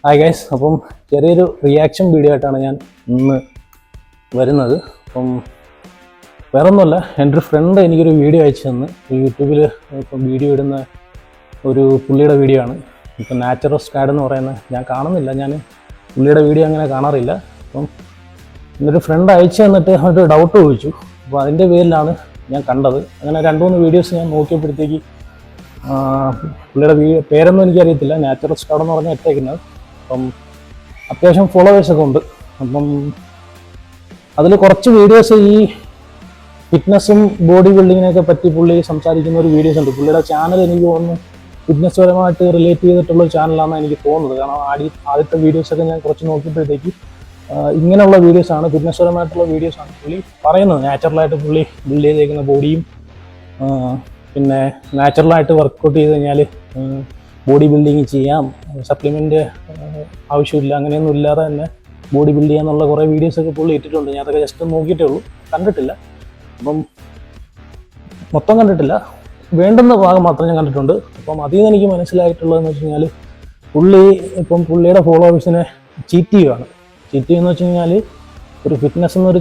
Hi guys, അപ്പം ചെറിയൊരു reaction video ആയിട്ടാണ് ഞാൻ ഇന്ന് വരുന്നത്. അപ്പം വേറൊന്നുമല്ല, എൻ്റെ ഒരു ഫ്രണ്ട് എനിക്കൊരു വീഡിയോ അയച്ചു തന്ന് യൂട്യൂബിൽ ഇപ്പം വീഡിയോ ഇടുന്ന ഒരു പുള്ളിയുടെ വീഡിയോ ആണ്. ഇപ്പം നാച്ചുറൽ സ്കാഡ് എന്ന് പറയുന്നത് ഞാൻ കാണുന്നില്ല, ഞാൻ പുള്ളിയുടെ വീഡിയോ അങ്ങനെ കാണാറില്ല. അപ്പം എന്നൊരു ഫ്രണ്ട് അയച്ചു തന്നിട്ട് ഒരു ഡൗട്ട് ചോദിച്ചു. അപ്പോൾ അതിൻ്റെ പേരിലാണ് ഞാൻ കണ്ടത്. അങ്ങനെ 2-3 വീഡിയോസ് ഞാൻ നോക്കിയപ്പോഴത്തേക്ക് പുള്ളിയുടെ പേരൊന്നും എനിക്കറിയത്തില്ല, നാച്ചുറൽ സ്കാഡ് എന്ന് പറഞ്ഞാൽ ഇട്ടേക്കുന്നത്. അപ്പം അത്യാവശ്യം ഫോളോവേഴ്സൊക്കെ ഉണ്ട്. അപ്പം അതിൽ കുറച്ച് വീഡിയോസ് ഈ ഫിറ്റ്നസ്സും ബോഡി ബിൽഡിങ്ങിനെയൊക്കെ പറ്റി പുള്ളി സംസാരിക്കുന്ന ഒരു വീഡിയോസ് ഉണ്ട്. പുള്ളിയുടെ ചാനൽ എനിക്ക് തോന്നുന്നു ഫിറ്റ്നസ് പരമായിട്ട് റിലേറ്റ് ചെയ്തിട്ടുള്ള ഒരു ചാനലാണെന്ന് എനിക്ക് തോന്നുന്നത്. കാരണം ആദ്യത്തെ വീഡിയോസൊക്കെ ഞാൻ കുറച്ച് നോക്കിയപ്പോഴത്തേക്ക് ഇങ്ങനെയുള്ള വീഡിയോസാണ്, ഫിറ്റ്നസ് പരമായിട്ടുള്ള വീഡിയോസാണ് പുള്ളി പറയുന്നത്. നാച്ചുറലായിട്ട് പുള്ളി ബിൽഡ് ചെയ്തേക്കുന്ന ബോഡിയും പിന്നെ നാച്ചുറലായിട്ട് വർക്കൗട്ട് ചെയ്ത് കഴിഞ്ഞാൽ ബോഡി ബിൽഡിങ് ചെയ്യാം, സപ്ലിമെൻ്റ് ആവശ്യമില്ല, അങ്ങനെയൊന്നും ഇല്ലാതെ തന്നെ ബോഡി ബിൽഡ് ചെയ്യാന്നുള്ള കുറേ വീഡിയോസൊക്കെ പുള്ളി ഇട്ടിട്ടുണ്ട്. ഞാൻ അതൊക്കെ ജസ്റ്റ് നോക്കിയിട്ടേ ഉള്ളൂ, കണ്ടിട്ടില്ല. അപ്പം മൊത്തം കണ്ടിട്ടില്ല, വേണ്ടുന്ന ഭാഗം മാത്രം ഞാൻ കണ്ടിട്ടുണ്ട്. അപ്പം അതിൽ നിന്ന് എനിക്ക് മനസ്സിലായിട്ടുള്ളതെന്ന് വെച്ച് കഴിഞ്ഞാൽ പുള്ളിയുടെ ഫോളോവേഴ്സിനെ ചീറ്റ് ചെയ്യുകയാണ്. ചീറ്റ് ചെയ്യുമെന്ന് വെച്ച് കഴിഞ്ഞാൽ ഒരു ഫിറ്റ്നസ് എന്നൊരു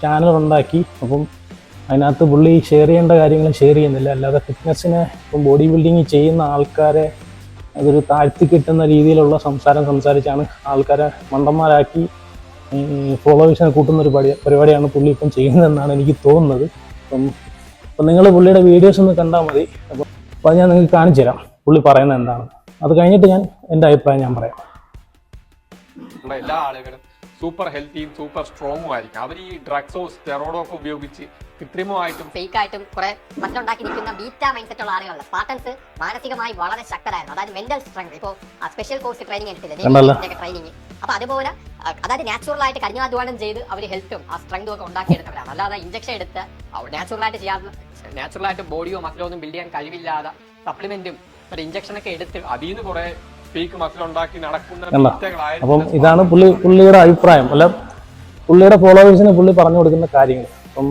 ചാനൽ ഉണ്ടാക്കി, അപ്പം അതിനകത്ത് പുള്ളി ഷെയർ ചെയ്യേണ്ട കാര്യങ്ങൾ ഷെയർ ചെയ്യുന്നില്ല. അല്ലാതെ ഫിറ്റ്നസ്സിനെ ഇപ്പം ബോഡി ബിൽഡിങ് ചെയ്യുന്ന ആൾക്കാരെ അതൊരു താഴ്ത്തി കിട്ടുന്ന രീതിയിലുള്ള സംസാരിച്ചാണ് ആൾക്കാരെ മണ്ടന്മാരാക്കി ഫോളോവേഴ്സിനെ കൂട്ടുന്ന ഒരു പരിപാടിയാണ് പുള്ളി ഇപ്പം ചെയ്യുന്നതെന്നാണ് എനിക്ക് തോന്നുന്നത്. അപ്പം നിങ്ങൾ പുള്ളിയുടെ വീഡിയോസ് ഒന്ന് കണ്ടാൽ മതി. അപ്പം അത് ഞാൻ നിങ്ങൾക്ക് കാണിച്ചു തരാം പുള്ളി പറയുന്നത് എന്താണ്. അത് കഴിഞ്ഞിട്ട് ഞാൻ എൻ്റെ അഭിപ്രായം ഞാൻ പറയാം. എല്ലാ ആളുകളും സൂപ്പർ ഹെൽത്തിയും സൂപ്പർ സ്ട്രോങ്ങും ആയിരിക്കും. അവർ ഈ ഡ്രഗ്സോ സ്റ്റെറോയിഡോ ഒക്കെ ഉപയോഗിച്ച് കൃത്രിമമായിട്ടും ഫേക്കായിട്ടും കുറെ മറ്റുണ്ടാക്കി നിൽക്കുന്ന ബീറ്റ മൈൻഡ് സെറ്റ് ഉള്ള ആളുകളുടെ സ്പാർട്ടൻസ് മാനസികമായി വളരെ ശക്തരായിരുന്നു. അതായത് മെന്റൽ സ്ട്രെങ്ത്. ഇപ്പോൾ സ്പെഷ്യൽ കോഴ്സ് ട്രെയിനിങ് എടുത്തില്ലേ, ട്രെയിനിങ്. അപ്പൊ അതുപോലെ അതായത് നാച്ചുറൽ ആയിട്ട് കഠിനാധ്വാനം ചെയ്ത് അവർ ഹെൽത്തും ആ സ്ട്രെങ്തും ഒക്കെ ഉണ്ടാക്കിയെടുത്തവരാണ്. അല്ലാതെ ഇഞ്ചക്ഷൻ എടുത്ത് നാച്ചുറലായിട്ട് ബോഡിയോ മസിലോ ഒന്നും ബിൽഡ് ചെയ്യാൻ കഴിവില്ലാതെ സപ്ലിമെന്റും ഒരു ഇഞ്ചക്ഷൻ ഒക്കെ എടുത്ത് അതിൽ നിന്ന് കുറെ ഫേക്ക് മസിൽ ഉണ്ടാക്കി നടക്കുന്ന. അപ്പം ഇതാണ് പുള്ളിയുടെ അഭിപ്രായം. അല്ല, പുള്ളിയുടെ ഫോളോവേഴ്സിന് പുള്ളി പറഞ്ഞു കൊടുക്കുന്ന കാര്യങ്ങൾ. അപ്പം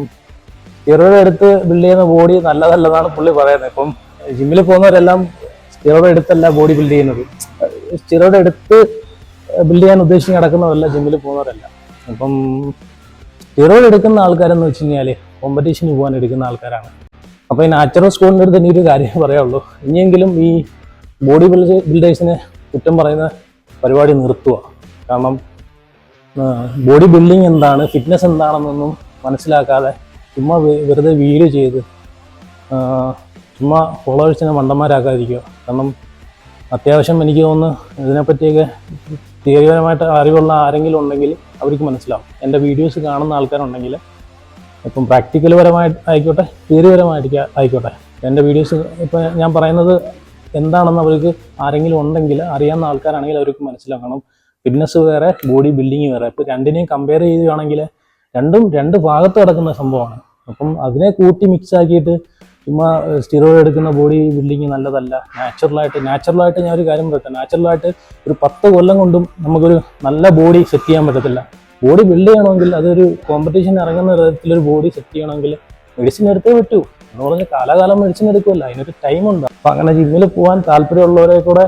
സ്റ്റെറോയിഡ് എടുത്ത് ബിൽഡ് ചെയ്യുന്ന ബോഡി നല്ലതല്ലെന്നാണ് പുള്ളി പറയുന്നത്. ഇപ്പം ജിമ്മിൽ പോകുന്നവരെല്ലാം സ്റ്റെറോയിഡ് എടുത്തല്ല ബോഡി ബിൽഡ് ചെയ്യുന്നത്. സ്റ്റെറോയിഡ് എടുത്ത് ബിൽഡ് ചെയ്യാൻ ഉദ്ദേശിച്ച് നടക്കുന്നവരല്ല ജിമ്മിൽ പോകുന്നവരല്ല. അപ്പം സ്റ്റെറോയിഡ് എടുക്കുന്ന ആൾക്കാരെന്ന് വെച്ച് കഴിഞ്ഞാൽ കോമ്പറ്റീഷന് പോകാൻ എടുക്കുന്ന ആൾക്കാരാണ്. അപ്പോൾ ഈ നാച്ചുറൽ സ്കൂളിൻ്റെ അടുത്ത് എനിക്കൊരു കാര്യം പറയാനുള്ളൂ, ഇനിയെങ്കിലും ഈ ബോഡി ബിൽഡേഴ്സിനെ കുറ്റം പറയുന്ന പരിപാടി നിർത്തുക. കാരണം ബോഡി ബിൽഡിങ് എന്താണ്, ഫിറ്റ്നസ് എന്താണെന്നൊന്നും മനസ്സിലാക്കാതെ ചുമ്മാ വെറുതെ വീഡിയോ ചെയ്ത് ചുമ്മാ ഫോളോവേഴ്സിനെ മണ്ടന്മാരാക്കാതിരിക്കുക. കാരണം അത്യാവശ്യം എനിക്ക് തോന്നുന്നു ഇതിനെപ്പറ്റിയൊക്കെ തിയറിപരമായിട്ട് അറിവുള്ള ആരെങ്കിലും ഉണ്ടെങ്കിൽ അവർക്ക് മനസ്സിലാവും. എൻ്റെ വീഡിയോസ് കാണുന്ന ആൾക്കാരുണ്ടെങ്കിൽ ഇപ്പം പ്രാക്ടിക്കൽ പരമായിട്ട് ആയിക്കോട്ടെ, തിയറിപരമായിട്ട് ആയിക്കോട്ടെ, എൻ്റെ വീഡിയോസ് ഇപ്പം ഞാൻ പറയുന്നത് എന്താണെന്ന് അവർക്ക് ആരെങ്കിലും ഉണ്ടെങ്കിൽ, അറിയാവുന്ന ആൾക്കാരാണെങ്കിൽ അവർക്ക് മനസ്സിലാക്കണം. ഫിറ്റ്നസ് വേറെ, ബോഡി ബിൽഡിങ് വേറെ. ഇപ്പം രണ്ടിനെയും കമ്പയർ ചെയ്യുകയാണെങ്കിൽ രണ്ടും രണ്ട് ഭാഗത്ത് കിടക്കുന്ന സംഭവമാണ്. അപ്പം അതിനെ കൂട്ടി മിക്സ് ആക്കിയിട്ട് ചുമ്മാ സ്റ്റീറോയിഡ് എടുക്കുന്ന ബോഡി ബിൽഡിങ് നല്ലതല്ല. നാച്ചുറലായിട്ട് ഞാൻ ഒരു കാര്യം പറയട്ടെ, നാച്ചുറലായിട്ട് ഒരു 10 കൊല്ലം കൊണ്ടും നമുക്കൊരു നല്ല ബോഡി സെറ്റ് ചെയ്യാൻ പറ്റത്തില്ല. ബോഡി ബിൽഡ് ചെയ്യണമെങ്കിൽ അതൊരു കോമ്പറ്റീഷൻ ഇറങ്ങുന്ന തരത്തിലൊരു ബോഡി സെറ്റ് ചെയ്യണമെങ്കിൽ മെഡിസിൻ എടുത്തേ പറ്റൂ. എന്ന് പറഞ്ഞാൽ കാലാകാലം മെഡിസിൻ എടുക്കുമല്ല, അതിനൊരു ടൈമുണ്ട്. അപ്പം അങ്ങനെ ജിമ്മിൽ പോകാൻ താല്പര്യമുള്ളവരെ കൂടെ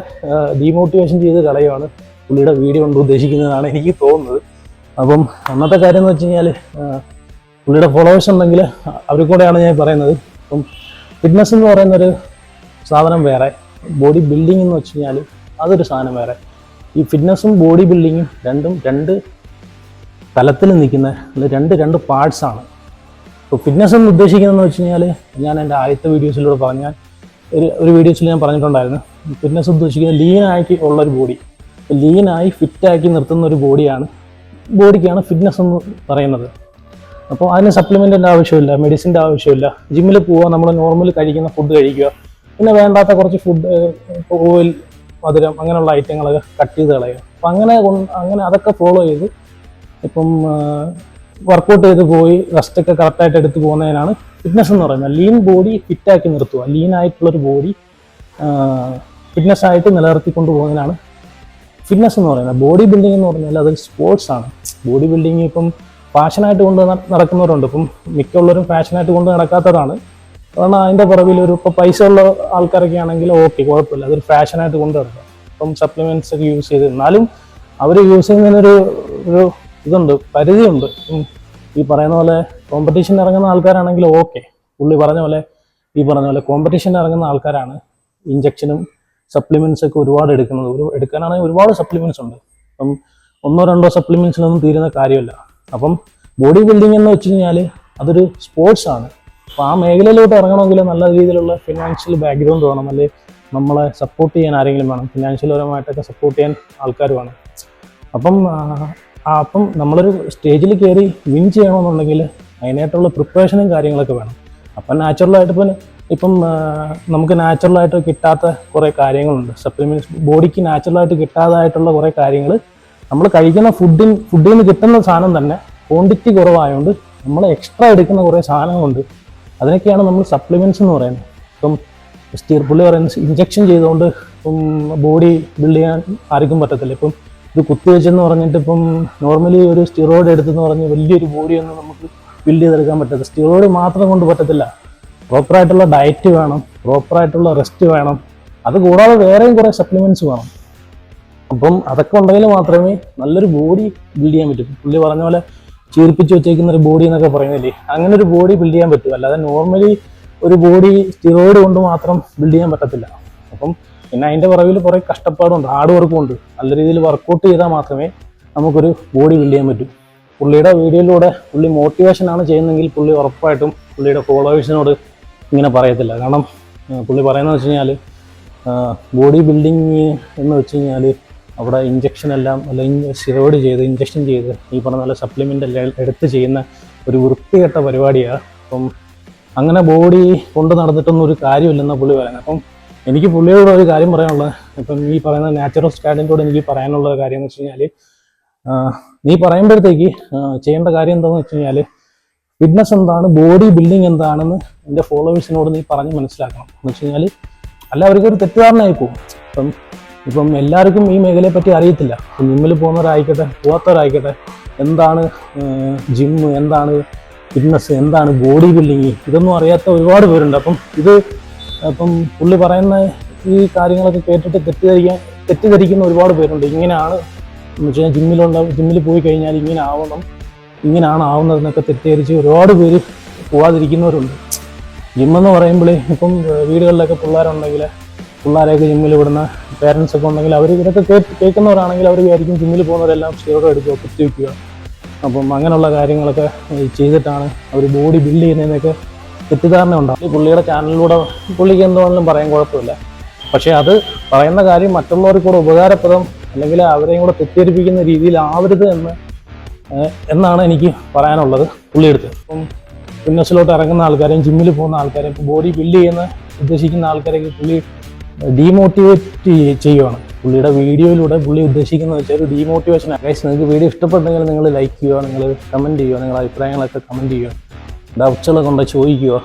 ഡീമോട്ടിവേഷൻ ചെയ്ത് കളയുവാണ് പുള്ളിയുടെ വീഡിയോ കൊണ്ട് ഉദ്ദേശിക്കുന്നതാണ് എനിക്ക് തോന്നുന്നത്. അപ്പം ഒന്നത്തെ കാര്യം എന്ന് വെച്ച് കഴിഞ്ഞാൽ പുള്ളിയുടെ ഫോളോവേഴ്സ് ഉണ്ടെങ്കിൽ അവർക്ക് കൂടെയാണ് ഞാൻ പറയുന്നത്. അപ്പം ഫിറ്റ്നസ് എന്ന് പറയുന്നൊരു സാധനം വേറെ, ബോഡി ബിൽഡിംഗ് എന്ന് വെച്ച് കഴിഞ്ഞാൽ അതൊരു സാധനം വേറെ. ഈ ഫിറ്റ്നസ്സും ബോഡി ബിൽഡിങ്ങും രണ്ടും രണ്ട് തലത്തിൽ നിൽക്കുന്ന രണ്ട് പാർട്സാണ്. ഇപ്പോൾ ഫിറ്റ്നസ് എന്ന് ഉദ്ദേശിക്കുന്നതെന്ന് വെച്ച് കഴിഞ്ഞാൽ ഞാൻ എൻ്റെ ആദ്യത്തെ വീഡിയോസിലൂടെ പറഞ്ഞാൽ ഒരു വീഡിയോസിൽ ഞാൻ പറഞ്ഞിട്ടുണ്ടായിരുന്നു, ഫിറ്റ്നസ് ഉദ്ദേശിക്കുന്നത് ലീനാക്കി ഉള്ളൊരു ബോഡി, ലീനായി ഫിറ്റാക്കി നിർത്തുന്ന ഒരു ബോഡിക്കാണ് ഫിറ്റ്നസ് എന്ന് പറയുന്നത്. അപ്പോൾ അതിന് സപ്ലിമെൻറ്റിൻ്റെ ആവശ്യമില്ല, മെഡിസിൻ്റെ ആവശ്യമില്ല. ജിമ്മിൽ പോവുക, നമ്മൾ നോർമൽ കഴിക്കുന്ന ഫുഡ് കഴിക്കുക, പിന്നെ വേണ്ടാത്ത കുറച്ച് ഫുഡ്, ഓയിൽ, മധുരം, അങ്ങനെയുള്ള ഐറ്റങ്ങളൊക്കെ കട്ട് ചെയ്ത് കളയുക. അപ്പം അങ്ങനെ അതൊക്കെ ഫോളോ ചെയ്ത് ഇപ്പം വർക്കൗട്ട് ചെയ്ത് പോയി റെസ്റ്റൊക്കെ കറക്റ്റായിട്ട് എടുത്ത് പോകുന്നതിനാണ് ഫിറ്റ്നസ് എന്ന് പറയുന്നത്. ലീൻ ബോഡി ഫിറ്റാക്കി നിർത്തുക, ലീനായിട്ടുള്ളൊരു ബോഡി ഫിറ്റ്നസ്സായിട്ട് നിലനിർത്തിക്കൊണ്ട് പോകുന്നതിനാണ് ഫിറ്റ്നസ് എന്ന് പറയുന്നത്. ബോഡി ബിൽഡിംഗ് എന്ന് പറഞ്ഞാൽ അതൊരു സ്പോർട്സാണ്. ബോഡി ബിൽഡിംഗ് ഇപ്പം ഫാഷനായിട്ട് കൊണ്ട് നടക്കുന്നവരുണ്ട്, ഇപ്പം മിക്കുള്ളവരും ഫാഷനായിട്ട് കൊണ്ട് നടക്കാത്തവരാണ്. കാരണം അതിൻ്റെ പുറകിൽ ഇപ്പോൾ പൈസ ഉള്ള ആൾക്കാരൊക്കെ ആണെങ്കിൽ ഓക്കെ, കുഴപ്പമില്ല, അതൊരു ഫാഷനായിട്ട് കൊണ്ട് നടക്കുക. ഇപ്പം സപ്ലിമെന്റ്സ് ഒക്കെ യൂസ് ചെയ്ത്, എന്നാലും അവർ യൂസ് ചെയ്യുന്നതിനൊരു ഇതുണ്ട്, പരിധിയുണ്ട്. ഈ പറയുന്ന പോലെ കോമ്പറ്റീഷൻ ഇറങ്ങുന്ന ആൾക്കാരാണെങ്കിൽ ഓക്കെ, പുള്ളി പറഞ്ഞ പോലെ കോമ്പറ്റീഷൻ ഇറങ്ങുന്ന ആൾക്കാരാണ് ഇഞ്ചക്ഷനും സപ്ലിമെന്റ്സ് ഒക്കെ ഒരുപാട് എടുക്കുന്നത്. എടുക്കാനാണെങ്കിൽ ഒരുപാട് സപ്ലിമെന്റ്സ് ഉണ്ട്. അപ്പം 1-2 സപ്ലിമെന്റ്സിലൊന്നും തീരുന്ന കാര്യമല്ല. അപ്പം ബോഡി ബിൽഡിംഗ് എന്ന് വെച്ച് കഴിഞ്ഞാൽ അതൊരു സ്പോർട്സ് ആണ്. അപ്പോൾ ആ മേഖലയിലോട്ട് ഇറങ്ങണമെങ്കിൽ നല്ല രീതിയിലുള്ള ഫിനാൻഷ്യൽ ബാക്ക്ഗ്രൗണ്ട് വേണം, അല്ലെങ്കിൽ നമ്മളെ സപ്പോർട്ട് ചെയ്യാൻ ആരെങ്കിലും വേണം, ഫിനാൻഷ്യൽപരമായിട്ടൊക്കെ സപ്പോർട്ട് ചെയ്യാൻ ആൾക്കാർ വേണം. അപ്പം നമ്മളൊരു സ്റ്റേജിൽ കയറി വിൻ ചെയ്യണമെന്നുണ്ടെങ്കിൽ അതിനായിട്ടുള്ള പ്രിപ്പറേഷനും കാര്യങ്ങളൊക്കെ വേണം. അപ്പം നാച്ചുറലായിട്ട് ഇപ്പം നമുക്ക് നാച്ചുറലായിട്ട് കിട്ടാത്ത കുറേ കാര്യങ്ങളുണ്ട്. സപ്ലിമെൻറ്റ്സ് ബോഡിക്ക് നാച്ചുറലായിട്ട് കിട്ടാതായിട്ടുള്ള കുറേ കാര്യങ്ങൾ നമ്മൾ കഴിക്കുന്ന ഫുഡിൽ നിന്ന് കിട്ടുന്ന സാധനം തന്നെ ക്വാണ്ടിറ്റി കുറവായതുകൊണ്ട് നമ്മൾ എക്സ്ട്രാ എടുക്കുന്ന കുറേ സാധനങ്ങളുണ്ട്. അതിനൊക്കെയാണ് നമ്മൾ സപ്ലിമെൻറ്റ്സ് എന്ന് പറയുന്നത്. ഇപ്പം പുള്ളി പറയുന്നത് ഇഞ്ചക്ഷൻ ചെയ്തുകൊണ്ട് ഇപ്പം ബോഡി ബിൽഡ് ചെയ്യാൻ ആർക്കും പറ്റത്തില്ല. ഇപ്പം ഇത് കുത്തിവെച്ചെന്ന് പറഞ്ഞിട്ട് ഇപ്പം നോർമലി ഒരു സ്റ്റിറോയിഡ് എടുത്തെന്ന് പറഞ്ഞ് വലിയൊരു ബോഡിയൊന്നും നമുക്ക് ബിൽഡ് ചെയ്തെടുക്കാൻ പറ്റത്തില്ല. സ്റ്റിറോയിഡ് മാത്രം കൊണ്ട് പറ്റത്തില്ല. പ്രോപ്പറായിട്ടുള്ള ഡയറ്റ് വേണം, പ്രോപ്പറായിട്ടുള്ള റെസ്റ്റ് വേണം, അത് കൂടാതെ വേറെയും കുറേ സപ്ലിമെൻറ്റ്സ് വേണം. അപ്പം അതൊക്കെ ഉണ്ടെങ്കിൽ മാത്രമേ നല്ലൊരു ബോഡി ബിൽഡ് ചെയ്യാൻ പറ്റൂ. പുള്ളി പറഞ്ഞ പോലെ ചീർപ്പിച്ച് വെച്ചേക്കുന്ന ഒരു ബോഡി എന്നൊക്കെ പറയുന്നില്ലേ, അങ്ങനെ ഒരു ബോഡി ബിൽഡ് ചെയ്യാൻ പറ്റും. അല്ലാതെ നോർമലി ഒരു ബോഡി സ്റ്റിറോയിഡ് കൊണ്ട് മാത്രം ബിൽഡ് ചെയ്യാൻ പറ്റത്തില്ല. അപ്പം പിന്നെ അതിൻ്റെ പുറകിൽ കുറേ കഷ്ടപ്പാടുണ്ട്, ഹാർഡ് വർക്കും ഉണ്ട്. നല്ല രീതിയിൽ വർക്കൗട്ട് ചെയ്താൽ മാത്രമേ നമുക്കൊരു ബോഡി ബിൽഡ് ചെയ്യാൻ പറ്റൂ. പുള്ളിയുടെ വീഡിയോയിലൂടെ പുള്ളി മോട്ടിവേഷനാണ് ചെയ്യുന്നതെങ്കിൽ പുള്ളി ഉറപ്പായിട്ടും പുള്ളിയുടെ ഫോളോവേഴ്സിനോട് ഇങ്ങനെ പറയത്തില്ല. കാരണം പുള്ളി പറയുന്നത് വെച്ച് കഴിഞ്ഞാൽ ബോഡി ബിൽഡിങ് എന്ന് വെച്ച് കഴിഞ്ഞാൽ അവിടെ ഇഞ്ചക്ഷൻ എല്ലാം അല്ലെങ്കിൽ സ്റ്റിറോയിഡ് ചെയ്ത് ഇഞ്ചക്ഷൻ ചെയ്ത് ഈ പറഞ്ഞ പോലെ സപ്ലിമെൻ്റ് എല്ലാം എടുത്ത് ചെയ്യുന്ന ഒരു വൃത്തികെട്ട പരിപാടിയാണ്. അപ്പം അങ്ങനെ ബോഡി കൊണ്ട് നടന്നിട്ടൊന്നും ഒരു കാര്യമില്ലെന്നാണ് പുള്ളി പറയുന്നത്. അപ്പം എനിക്ക് പുള്ളിയോട് ഒരു കാര്യം പറയാനുള്ളത്, ഇപ്പം ഈ പറയുന്ന നാച്ചുറൽ സ്റ്റാൻഡിനോട് എനിക്ക് പറയാനുള്ള കാര്യം എന്ന് വെച്ച് കഴിഞ്ഞാൽ, നീ പറയുമ്പോഴത്തേക്ക് ചെയ്യേണ്ട കാര്യം എന്താണെന്ന് വെച്ച് കഴിഞ്ഞാൽ ഫിറ്റ്നസ് എന്താണ്, ബോഡി ബിൽഡിങ് എന്താണെന്ന് എൻ്റെ ഫോളോവേഴ്സിനോട് നീ പറഞ്ഞ് മനസ്സിലാക്കണം. എന്ന് വെച്ച് കഴിഞ്ഞാൽ അല്ല അവർക്കൊരു തെറ്റിദ്ധാരണയായി പോകും. ഇപ്പം എല്ലാവർക്കും ഈ മേഖലയെ പറ്റി അറിയത്തില്ല. ജിമ്മിൽ പോകുന്നവരായിക്കോട്ടെ പോകാത്തവരായിക്കോട്ടെ, എന്താണ് ജിമ്മ്, എന്താണ് ഫിറ്റ്നസ്, എന്താണ് ബോഡി ബിൽഡിങ്, ഇതൊന്നും അറിയാത്ത ഒരുപാട് പേരുണ്ട്. അപ്പം പുള്ളി പറയുന്ന ഈ കാര്യങ്ങളൊക്കെ കേട്ടിട്ട് തെറ്റിദ്ധരിക്കുന്ന ഒരുപാട് പേരുണ്ട്. ഇങ്ങനെയാണ് എന്ന് വെച്ച് കഴിഞ്ഞാൽ ജിമ്മിൽ പോയി കഴിഞ്ഞാൽ ഇങ്ങനെയാണ് ആവുന്നതെന്നൊക്കെ തെറ്റിദ്ധരിച്ച് ഒരുപാട് പേര് പോകാതിരിക്കുന്നവരുണ്ട്. ജിമ്മെന്ന് പറയുമ്പോൾ ഇപ്പം വീടുകളിലൊക്കെ പിള്ളേരെയൊക്കെ ജിമ്മിൽ വിടുന്ന പേരൻസ് ഒക്കെ ഉണ്ടെങ്കിൽ അവർ ഇതൊക്കെ കേൾക്കുന്നവരാണെങ്കിൽ അവർ വിചാരിക്കും ജിമ്മിൽ പോകുന്നവരെല്ലാം സ്റ്റിറോയിഡ് എടുക്കുക, കുത്തിവെക്കുക. അപ്പം അങ്ങനെയുള്ള കാര്യങ്ങളൊക്കെ ചെയ്തിട്ടാണ് അവർ ബോഡി ബിൽഡ് ചെയ്യുന്നതെന്നൊക്കെ തെറ്റിദ്ധാരണ ഉണ്ടാകും. പുള്ളിയുടെ ചാനലിലൂടെ പുള്ളിക്ക് എന്തുവാണെങ്കിലും പറയാൻ കുഴപ്പമില്ല. പക്ഷേ അത് പറയുന്ന കാര്യം മറ്റുള്ളവർക്ക് കൂടെ ഉപകാരപ്രദം അല്ലെങ്കിൽ അവരെയും കൂടെ തെറ്റിദ്ധരിപ്പിക്കുന്ന രീതിയിലാവരുത് എന്നാണ് എനിക്ക് പറയാനുള്ളത് പുള്ളിയെടുത്ത്. ഇപ്പം ഫിറ്റ്നസ്സിലോട്ട് ഇറങ്ങുന്ന ആൾക്കാരെയും ജിമ്മിൽ പോകുന്ന ആൾക്കാരെയും ബോഡി ബിൽഡ് ചെയ്യുന്ന ഉദ്ദേശിക്കുന്ന ആൾക്കാരെയൊക്കെ പുള്ളി ഡീമോട്ടിവേറ്റ് ചെയ്യുവാണ്. പുള്ളിയുടെ വീഡിയോയിലൂടെ പുള്ളി ഉദ്ദേശിക്കുന്നത് വെച്ചാൽ ഒരു ഡീമോട്ടിവേഷനാണ്. ഗൈസ്, നിങ്ങൾക്ക് വീഡിയോ ഇഷ്ടപ്പെട്ടെങ്കിൽ നിങ്ങൾ ലൈക്ക് ചെയ്യുക, നിങ്ങൾ കമൻറ്റ് ചെയ്യുക, നിങ്ങളുടെ അഭിപ്രായങ്ങളൊക്കെ കമൻറ്റ് ചെയ്യുക, ഡൗട്ട്സുകളൊക്കെ കൊണ്ട് ചോദിക്കുക.